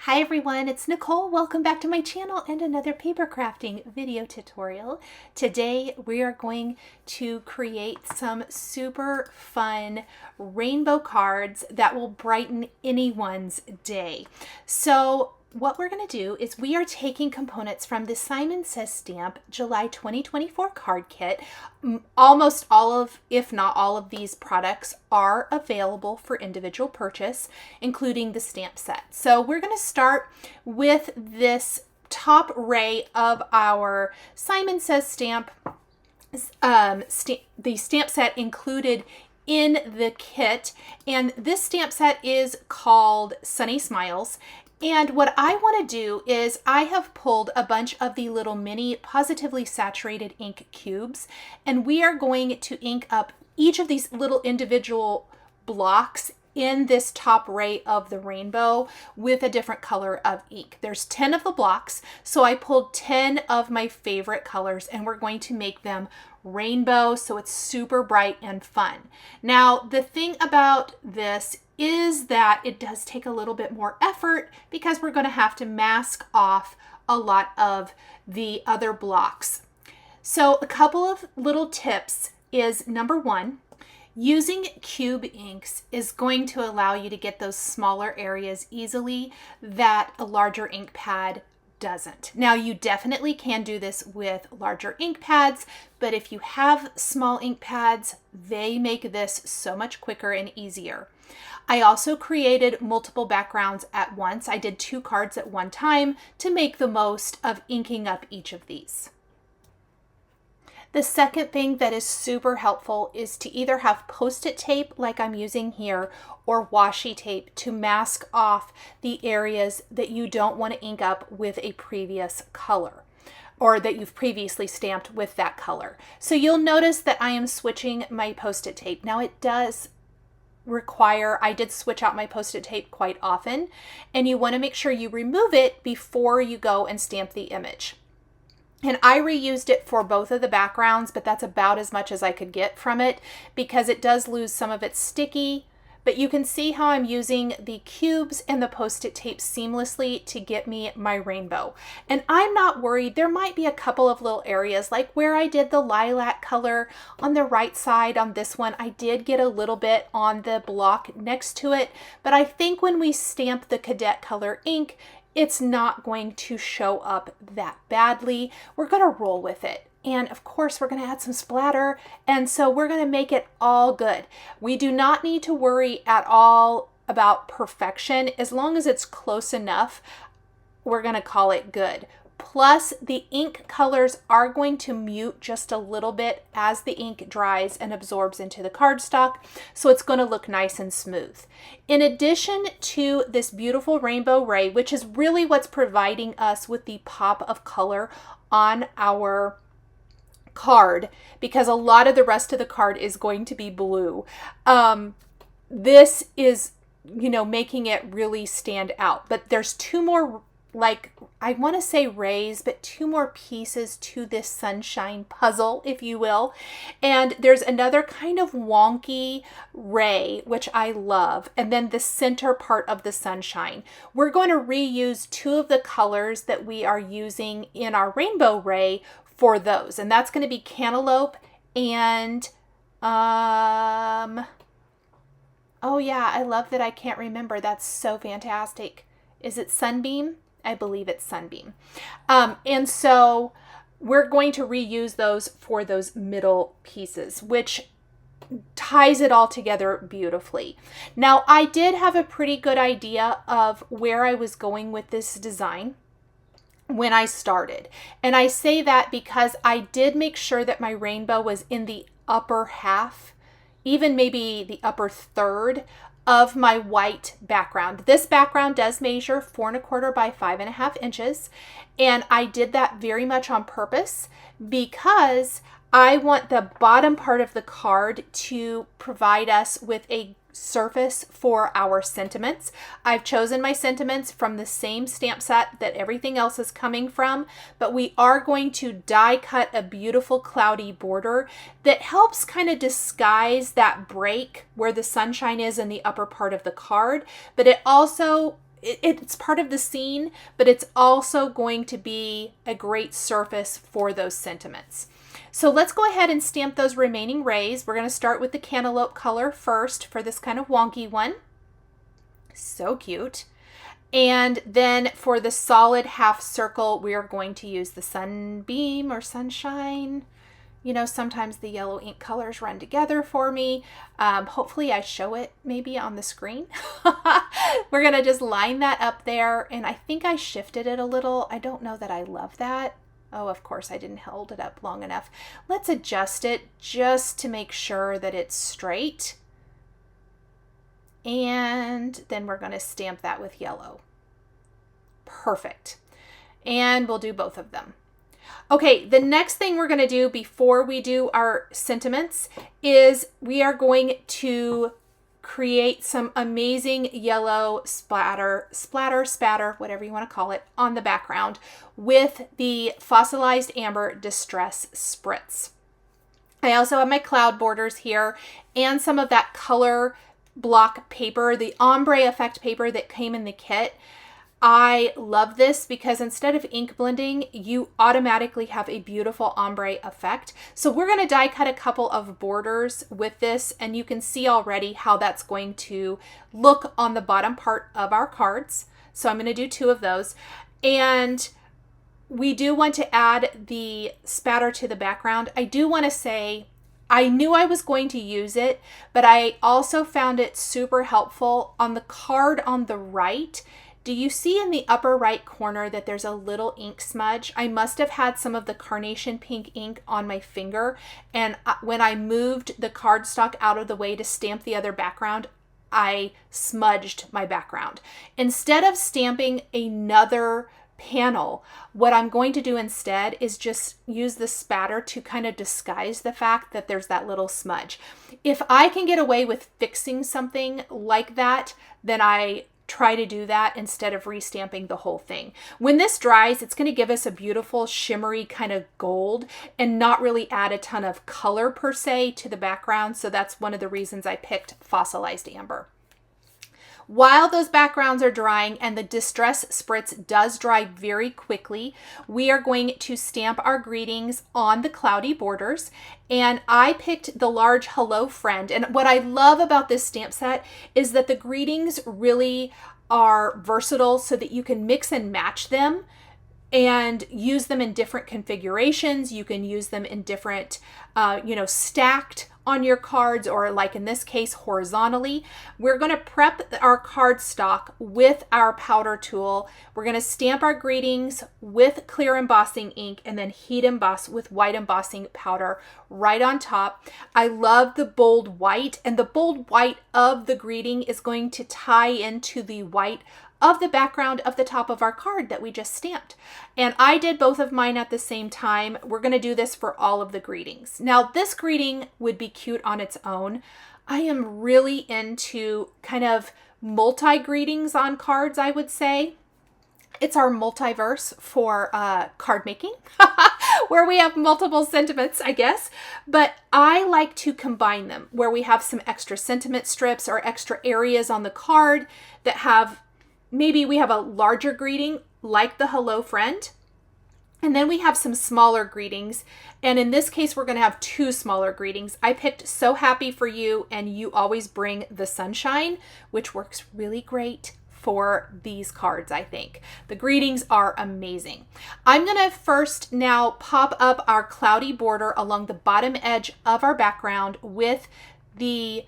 Hi everyone, it's Nicole. Welcome back to my channel and another paper crafting video tutorial. Today we are going to create some super fun rainbow cards that will brighten anyone's day. So what we're going to do is we are taking components from the Simon Says Stamp July 2024 card kit. Almost all of, if not all of these products are available for individual purchase, including the stamp set. So we're going to start with this top array of our Simon Says Stamp, the stamp set included in the kit. And this stamp set is called Sunny Smiles. And what I want to do is I have pulled a bunch of the little mini Pawsitively saturated ink cubes, and we are going to ink up each of these little individual blocks in this top ray of the rainbow with a different color of ink. There's 10 of the blocks, so I pulled 10 of my favorite colors and we're going to make them rainbow so it's super bright and fun. Now, the thing about this is that it does take a little bit more effort because we're going to have to mask off a lot of the other blocks. So a couple of little tips is, number one, using cube inks is going to allow you to get those smaller areas easily that a larger ink pad doesn't. Now, you definitely can do this with larger ink pads, but if you have small ink pads, they make this so much quicker and easier. I also created multiple backgrounds at once. I did 2 cards at one time to make the most of inking up each of these. The second thing that is super helpful is to either have Post-it tape like I'm using here or washi tape to mask off the areas that you don't want to ink up with a previous color or that you've previously stamped with that color. So you'll notice that I am switching my Post-it tape. Now it does require, I did switch out my Post-it tape quite often, and you want to make sure you remove it before you go and stamp the image. And I reused it for both of the backgrounds, but that's about as much as I could get from it because it does lose some of its sticky. But you can see how I'm using the cubes and the Post-it tape seamlessly to get me my rainbow. And I'm not worried. There might be a couple of little areas like where I did the lilac color on the right side on this one. I did get a little bit on the block next to it, but I think when we stamp the cadet color ink, it's not going to show up that badly. We're going to roll with it. And of course, we're going to add some splatter. And so we're going to make it all good. We do not need to worry at all about perfection. As long as it's close enough, we're going to call it good. Plus, the ink colors are going to mute just a little bit as the ink dries and absorbs into the cardstock, so it's going to look nice and smooth. In addition to this beautiful rainbow ray, which is really what's providing us with the pop of color on our card, because a lot of the rest of the card is going to be blue, this is, making it really stand out. But there's 2 more, like, I want to say rays, but 2 more pieces to this sunshine puzzle, if you will. And there's another kind of wonky ray, which I love. And then the center part of the sunshine. We're going to reuse 2 of the colors that we are using in our rainbow ray for those. And that's going to be cantaloupe and, oh yeah, I love that I can't remember. That's so fantastic. Is it sunbeam? I believe it's sunbeam. And so we're going to reuse those for those middle pieces, which ties it all together beautifully. Now, I did have a pretty good idea of where I was going with this design when I started. And I say that because I did make sure that my rainbow was in the upper half, even maybe the upper third of my white background. This background does measure 4 1/4 by 5.5 inches. And I did that very much on purpose because I want the bottom part of the card to provide us with a surface for our sentiments. I've chosen my sentiments from the same stamp set that everything else is coming from, but we are going to die cut a beautiful cloudy border that helps kind of disguise that break where the sunshine is in the upper part of the card, but it also it's part of the scene, but it's also going to be a great surface for those sentiments. So let's go ahead and stamp those remaining rays. We're going to start with the cantaloupe color first for this kind of wonky one. So cute. And then for the solid half circle, we are going to use the sunbeam or sunshine. You know, sometimes the yellow ink colors run together for me. Hopefully I show it maybe on the screen. We're going to just line that up there. And I think I shifted it a little. I don't know that I love that. Oh, of course, I didn't hold it up long enough. Let's adjust it just to make sure that it's straight. And then we're going to stamp that with yellow. Perfect. And we'll do both of them. Okay, the next thing we're going to do before we do our sentiments is we are going to create some amazing yellow spatter, whatever you want to call it, on the background with the fossilized amber distress spritz. I also have my cloud borders here and some of that color block paper, the ombre effect paper that came in the kit. I love this because instead of ink blending, you automatically have a beautiful ombre effect. So we're going to die cut a couple of borders with this, and you can see already how that's going to look on the bottom part of our cards. So I'm going to do 2 of those. And we do want to add the spatter to the background. I do want to say, I knew I was going to use it, but I also found it super helpful on the card on the right. Do you see in the upper right corner that there's a little ink smudge? I must have had some of the carnation pink ink on my finger, and when I moved the cardstock out of the way to stamp the other background, I smudged my background. Instead of stamping another panel, what I'm going to do instead is just use the spatter to kind of disguise the fact that there's that little smudge. If I can get away with fixing something like that, then I try to do that instead of restamping the whole thing. When this dries, it's going to give us a beautiful shimmery kind of gold and not really add a ton of color per se to the background. So that's one of the reasons I picked fossilized amber. While those backgrounds are drying and the distress spritz does dry very quickly, we are going to stamp our greetings on the cloudy borders. And I picked the large Hello Friend. And what I love about this stamp set is that the greetings really are versatile so that you can mix and match them and use them in different configurations. You can use them in different, stacked on your cards, or like in this case, horizontally. We're going to prep our cardstock with our powder tool. We're going to stamp our greetings with clear embossing ink and then heat emboss with white embossing powder right on top. I love the bold white, and the bold white of the greeting is going to tie into the white of the background of the top of our card that we just stamped. And I did both of mine at the same time. We're going to do this for all of the greetings. Now, this greeting would be cute on its own. I am really into kind of multi-greetings on cards, I would say. It's our multiverse for card making, where we have multiple sentiments, I guess. But I like to combine them, where we have some extra sentiment strips or extra areas on the card that have, maybe we have a larger greeting like the Hello Friend, and then we have some smaller greetings. And in this case, we're going to have 2 smaller greetings. I picked So Happy for You and You Always Bring the Sunshine, which works really great for these cards, I think. The greetings are amazing. I'm going to first now pop up our cloudy border along the bottom edge of our background with the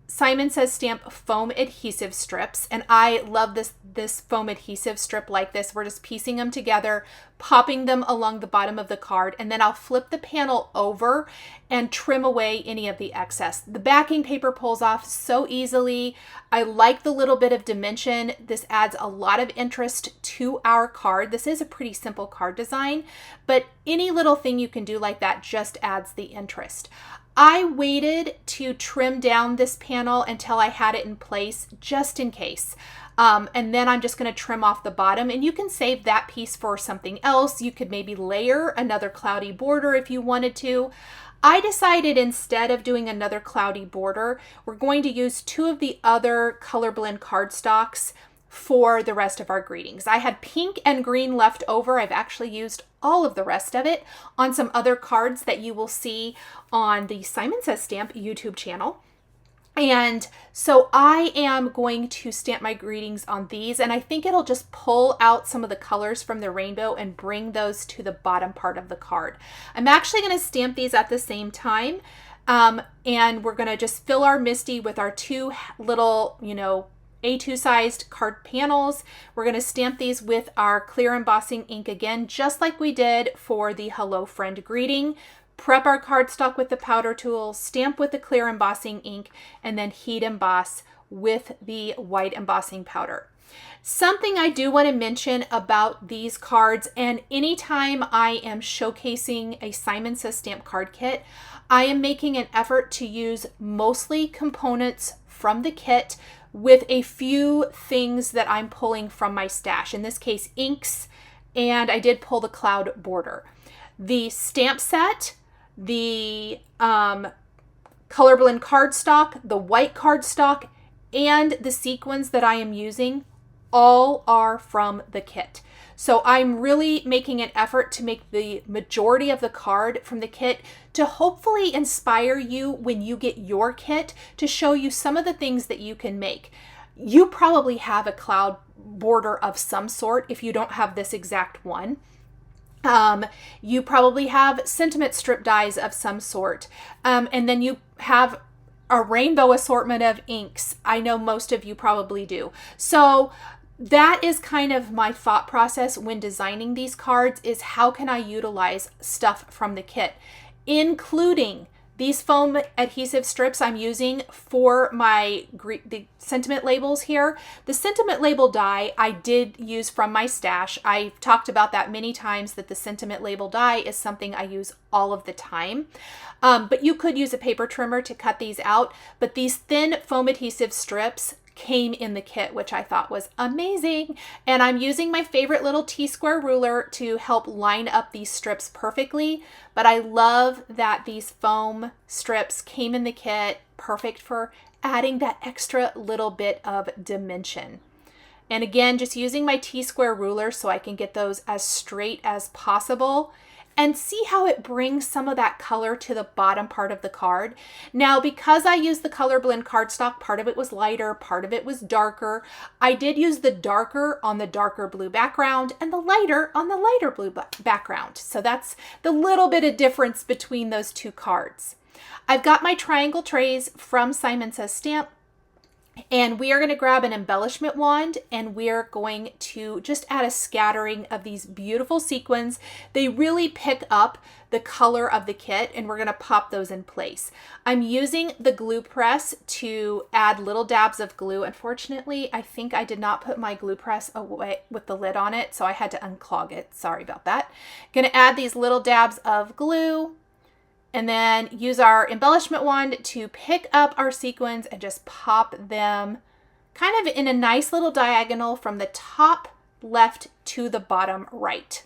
Simon Says Stamp foam adhesive strips, and I love this foam adhesive strip like this. We're just piecing them together, popping them along the bottom of the card, and then I'll flip the panel over and trim away any of the excess. The backing paper pulls off so easily. I like the little bit of dimension. This adds a lot of interest to our card. This is a pretty simple card design, but any little thing you can do like that just adds the interest. I waited to trim down this panel until I had it in place just in case. And then I'm just going to trim off the bottom, and you can save that piece for something else. You could maybe layer another cloudy border if you wanted to. I decided instead of doing another cloudy border, we're going to use 2 of the other color blend cardstocks for the rest of our greetings. I had pink and green left over. I've actually used all of the rest of it on some other cards that you will see on the Simon Says Stamp YouTube channel. And so I am going to stamp my greetings on these, and I think it'll just pull out some of the colors from the rainbow and bring those to the bottom part of the card. I'm actually going to stamp these at the same time, and we're going to just fill our MISTI with our two little, A2 sized card panels. We're going to stamp these with our clear embossing ink again, just like we did for the Hello Friend greeting. Prep our cardstock with the powder tool, stamp with the clear embossing ink, and then heat emboss with the white embossing powder. Something I do want to mention about these cards, and anytime I am showcasing a Simon Says Stamp card kit, I am making an effort to use mostly components from the kit with a few things that I'm pulling from my stash. In this case, inks, and I did pull the cloud border. The stamp set, the color blend cardstock, the white cardstock, and the sequins that I am using all are from the kit. So I'm really making an effort to make the majority of the card from the kit to hopefully inspire you when you get your kit, to show you some of the things that you can make. You probably have a cloud border of some sort if you don't have this exact one. You probably have sentiment strip dies of some sort. And then you have a rainbow assortment of inks. I know most of you probably do. So that is kind of my thought process when designing these cards, is how can I utilize stuff from the kit, including these foam adhesive strips I'm using for the sentiment labels here. The sentiment label die I did use from my stash. I've talked about that many times, that the sentiment label die is something I use all of the time. But you could use a paper trimmer to cut these out. But these thin foam adhesive strips came in the kit, which I thought was amazing. And I'm using my favorite little T-square ruler to help line up these strips perfectly. But I love that these foam strips came in the kit, perfect for adding that extra little bit of dimension. And again, just using my T-square ruler so I can get those as straight as possible. And see how it brings some of that color to the bottom part of the card. Now, because I used the color blend cardstock, part of it was lighter, part of it was darker. I did use the darker on the darker blue background and the lighter on the lighter blue background. So that's the little bit of difference between those two cards. I've got my triangle trays from Simon Says Stamp. And we are going to grab an embellishment wand, and we're going to just add a scattering of these beautiful sequins. They really pick up the color of the kit, and we're going to pop those in place. I'm using the glue press to add little dabs of glue. Unfortunately, I think I did not put my glue press away with the lid on it, so I had to unclog it. Sorry about that. Going to add these little dabs of glue, and then use our embellishment wand to pick up our sequins and just pop them kind of in a nice little diagonal from the top left to the bottom right.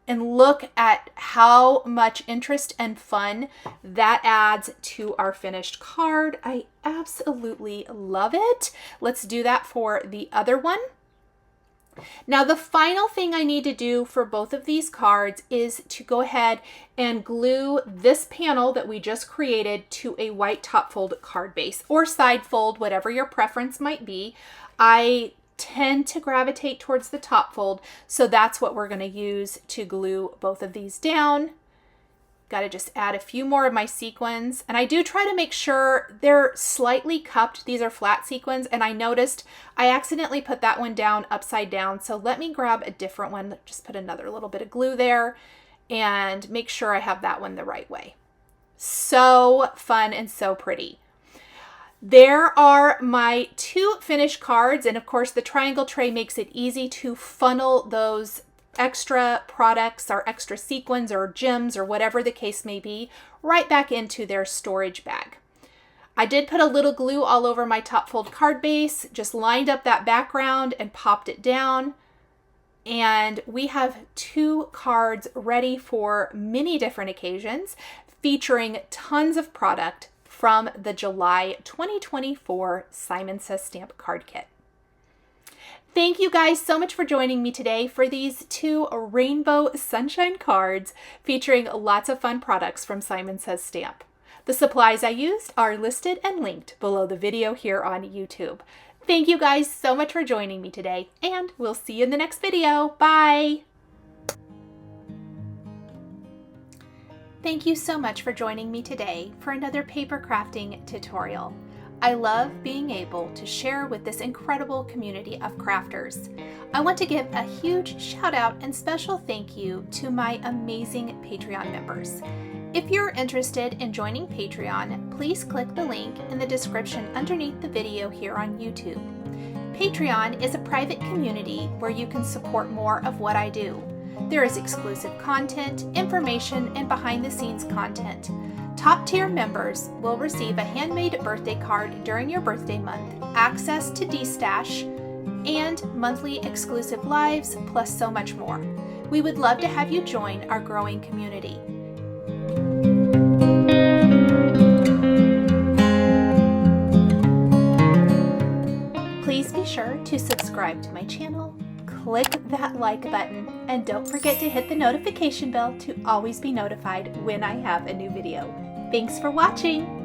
And look at how much interest and fun that adds to our finished card. I absolutely love it. Let's do that for the other one. Now, the final thing I need to do for both of these cards is to go ahead and glue this panel that we just created to a white top fold card base, or side fold, whatever your preference might be. I tend to gravitate towards the top fold, so that's what we're going to use to glue both of these down. Got to just add a few more of my sequins, and I do try to make sure they're slightly cupped. These are flat sequins, and I noticed I accidentally put that one down upside down, so let me grab a different one. Just put another little bit of glue there and make sure I have that one the right way. So fun and so pretty. There are my two finished cards, and of course the triangle tray makes it easy to funnel those extra products or extra sequins or gems or whatever the case may be right back into their storage bag. I did put a little glue all over my top fold card base, just lined up that background and popped it down. And we have two cards ready for many different occasions, featuring tons of product from the July 2024 Simon Says Stamp card kit. Thank you guys so much for joining me today for these 2 rainbow sunshine cards featuring lots of fun products from Simon Says Stamp. The supplies I used are listed and linked below the video here on YouTube. Thank you guys so much for joining me today, and we'll see you in the next video. Bye! Thank you so much for joining me today for another paper crafting tutorial. I love being able to share with this incredible community of crafters. I want to give a huge shout out and special thank you to my amazing Patreon members. If you're interested in joining Patreon, please click the link in the description underneath the video here on YouTube. Patreon is a private community where you can support more of what I do. There is exclusive content, information, and behind-the-scenes content. Top-tier members will receive a handmade birthday card during your birthday month, access to D-Stash, and monthly exclusive lives, plus so much more. We would love to have you join our growing community. Please be sure to subscribe to my channel, click that like button, and don't forget to hit the notification bell to always be notified when I have a new video. Thanks for watching!